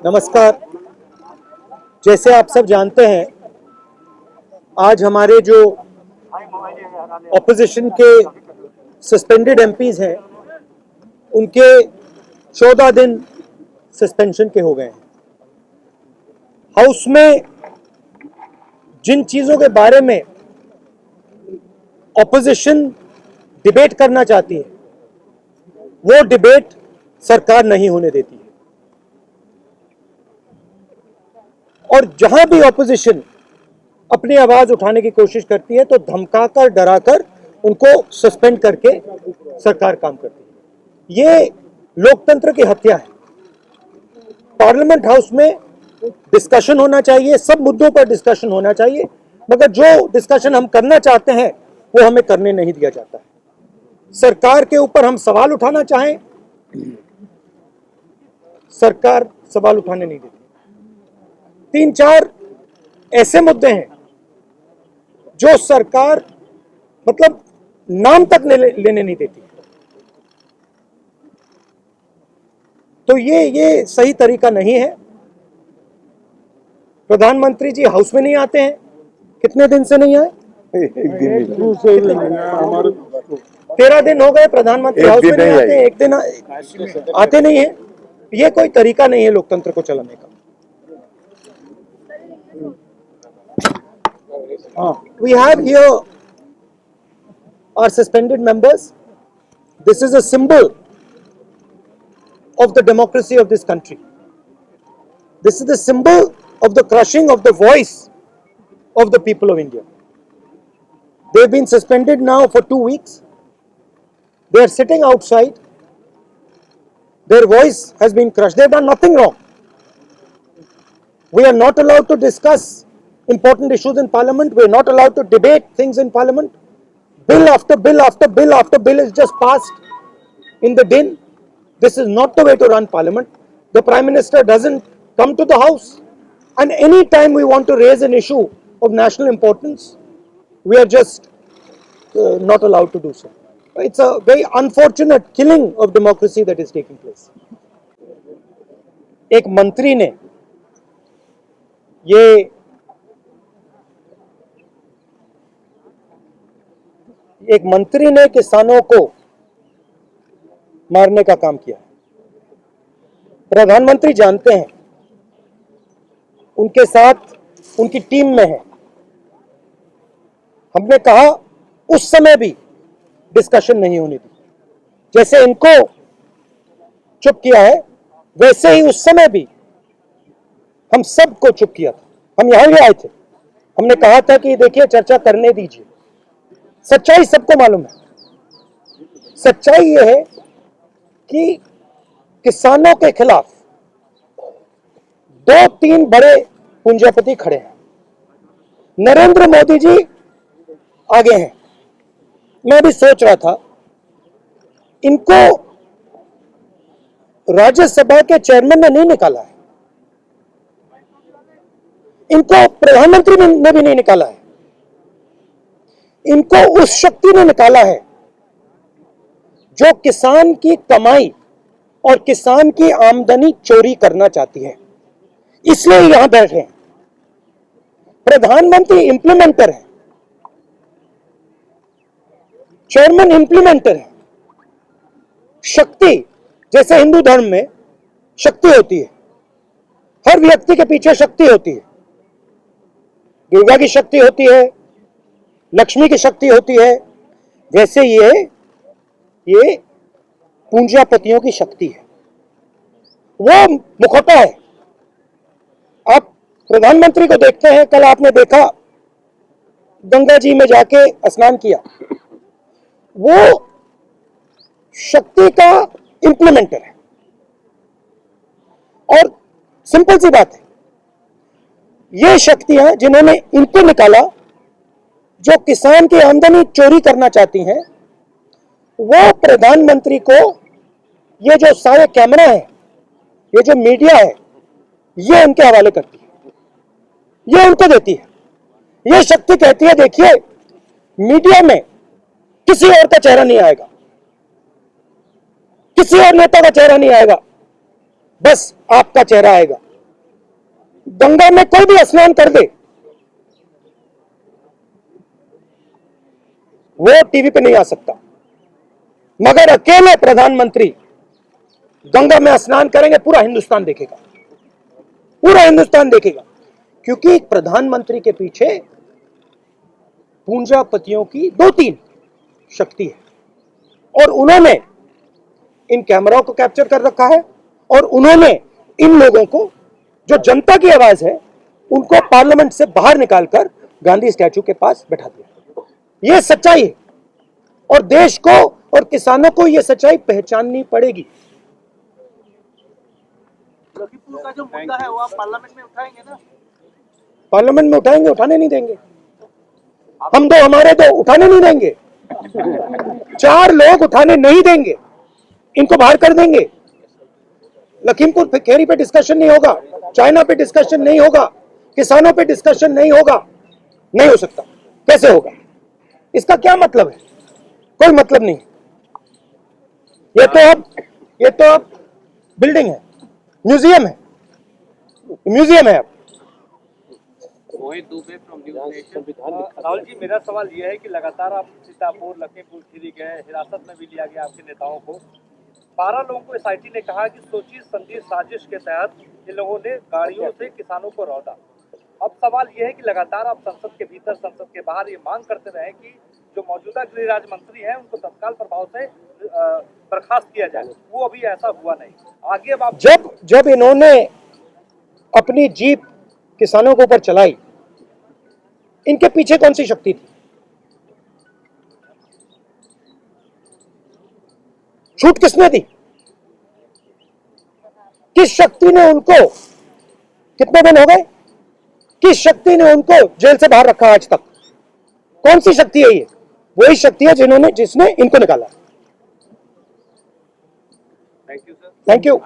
नमस्कार। जैसे आप सब जानते हैं, आज हमारे जो ऑपोजिशन के सस्पेंडेड एमपीज हैं, उनके 14 दिन सस्पेंशन के हो गए हैं। हाउस में जिन चीज़ों के बारे में ऑपोजिशन डिबेट करना चाहती है, वो डिबेट सरकार नहीं होने देती है। और जहां भी ऑपोजिशन अपनी आवाज उठाने की कोशिश करती है तो धमकाकर, डराकर उनको सस्पेंड करके सरकार काम करती है। ये लोकतंत्र की हत्या है। पार्लियामेंट हाउस में डिस्कशन होना चाहिए, सब मुद्दों पर डिस्कशन होना चाहिए, मगर जो डिस्कशन हम करना चाहते हैं वो हमें करने नहीं दिया जाता है। सरकार के ऊपर हम सवाल उठाना चाहें, सरकार सवाल उठाने नहीं देती। 3-4 ऐसे मुद्दे हैं जो सरकार मतलब नाम तक लेने नहीं देती। तो ये सही तरीका नहीं है। प्रधानमंत्री जी हाउस में नहीं आते हैं। कितने दिन से नहीं आए? 13 दिन हो गए प्रधानमंत्री हाउस में नहीं आते हैं। एक दिन आते नहीं है। ये कोई तरीका नहीं है लोकतंत्र को चलाने का। We have here our suspended members. This is a symbol of the democracy of this country. This is the symbol of the crushing of the voice of the people of India. They've been suspended now for 2 weeks. They are sitting outside. Their voice has been crushed. They've done nothing wrong. We are not allowed to discuss important issues in Parliament. We are not allowed to debate things in Parliament. Bill after bill after bill after bill is just passed in the din. This is not the way to run Parliament. The Prime Minister doesn't come to the House, and any time we want to raise an issue of national importance, we are just not allowed to do so. It's a very unfortunate killing of democracy that is taking place. एक मंत्री ने किसानों को मारने का काम किया। प्रधानमंत्री जानते हैं, उनके साथ उनकी टीम में है। हमने कहा उस समय भी डिस्कशन नहीं होने दी। जैसे इनको चुप किया है, वैसे ही उस समय भी हम सबको चुप किया था। हम यहां भी आए थे, हमने कहा था कि देखिए चर्चा करने दीजिए। सच्चाई सबको मालूम है। सच्चाई यह है कि किसानों के खिलाफ 2-3 बड़े पूंजीपति खड़े हैं। नरेंद्र मोदी जी आगे हैं। मैं भी सोच रहा था, इनको राज्यसभा के चेयरमैन ने नहीं निकाला है, इनको प्रधानमंत्री ने भी नहीं निकाला है, इनको उस शक्ति ने निकाला है जो किसान की कमाई और किसान की आमदनी चोरी करना चाहती है। इसलिए यहां बैठे हैं। प्रधानमंत्री इंप्लीमेंटर है, चेयरमैन इंप्लीमेंटर है। शक्ति, जैसे हिंदू धर्म में शक्ति होती है, हर व्यक्ति के पीछे शक्ति होती है। दुर्गा की शक्ति होती है, लक्ष्मी की शक्ति होती है, वैसे ये पूंजीपतियों की शक्ति है। वो मुखौटा है। आप प्रधानमंत्री को देखते हैं, कल आपने देखा गंगा जी में जाके स्नान किया। वो शक्ति का इंप्लीमेंटर है। और सिंपल सी बात है, ये शक्तियां जिन्होंने इनको निकाला, जो किसान की आमदनी चोरी करना चाहती हैं, वो प्रधानमंत्री को ये जो सारे कैमरा है, ये जो मीडिया है, ये उनके हवाले करती है, ये उनको देती है। ये शक्ति कहती है देखिए मीडिया में किसी और का चेहरा नहीं आएगा, किसी और नेता का चेहरा नहीं आएगा, बस आपका चेहरा आएगा। गंगा में कोई भी स्नान कर दे, वो टीवी पे नहीं आ सकता, मगर अकेले प्रधानमंत्री गंगा में स्नान करेंगे, पूरा हिंदुस्तान देखेगा, पूरा हिंदुस्तान देखेगा। क्योंकि प्रधानमंत्री के पीछे पूंजापतियों की 2-3 शक्ति है, और उन्होंने इन कैमराओं को कैप्चर कर रखा है, और उन्होंने इन लोगों को, जो जनता की आवाज है, उनको पार्लियामेंट से बाहर निकालकर गांधी स्टैचू के पास बैठा दिया। यह सच्चाई है, और देश को और किसानों को यह सच्चाई पहचाननी पड़ेगी। लखीमपुर का जो मुद्दा है वो आप पार्लियामेंट में उठाएंगे ना? पार्लियामेंट में उठाएंगे, उठाने नहीं देंगे। हम दो, हमारे दो, उठाने नहीं देंगे। 4 लोग उठाने नहीं देंगे, इनको बाहर कर देंगे। लखीमपुर खेरी पे डिस्कशन नहीं होगा, चाइना पे डिस्कशन नहीं होगा, किसानों पे डिस्कशन नहीं होगा, नहीं हो सकता। कैसे होगा? इसका क्या मतलब है? कोई मतलब नहीं। ये तो अब बिल्डिंग है, म्यूजियम है, म्यूजियम है अब। राहुल जी, मेरा सवाल यह है कि लगातार आप सीतापुर, लखीमपुर खीरी गए, हिरासत में भी लिया गया आपके नेताओं को। 12 लोगों को एसआईटी ने कहा कि सोची समझी साजिश के तहत इन लोगों ने गाड़ियों से किसानों को रौंदा। अब सवाल यह है कि लगातार आप संसद के भीतर, संसद के बाहर ये मांग करते रहे कि जो मौजूदा गृह राज्य मंत्री हैं उनको तत्काल प्रभाव से बर्खास्त किया जाए, वो अभी ऐसा हुआ नहीं। आगे अब आप जब इन्होंने अपनी जीप किसानों के ऊपर चलाई, इनके पीछे कौन सी शक्ति थी? छूट किसने दी? किस शक्ति ने उनको, कितने दिन हो गए, किस शक्ति ने उनको जेल से बाहर रखा आज तक? कौन सी शक्ति है ये? वही शक्ति है जिसने इनको निकाला। Thank you sir. Thank you.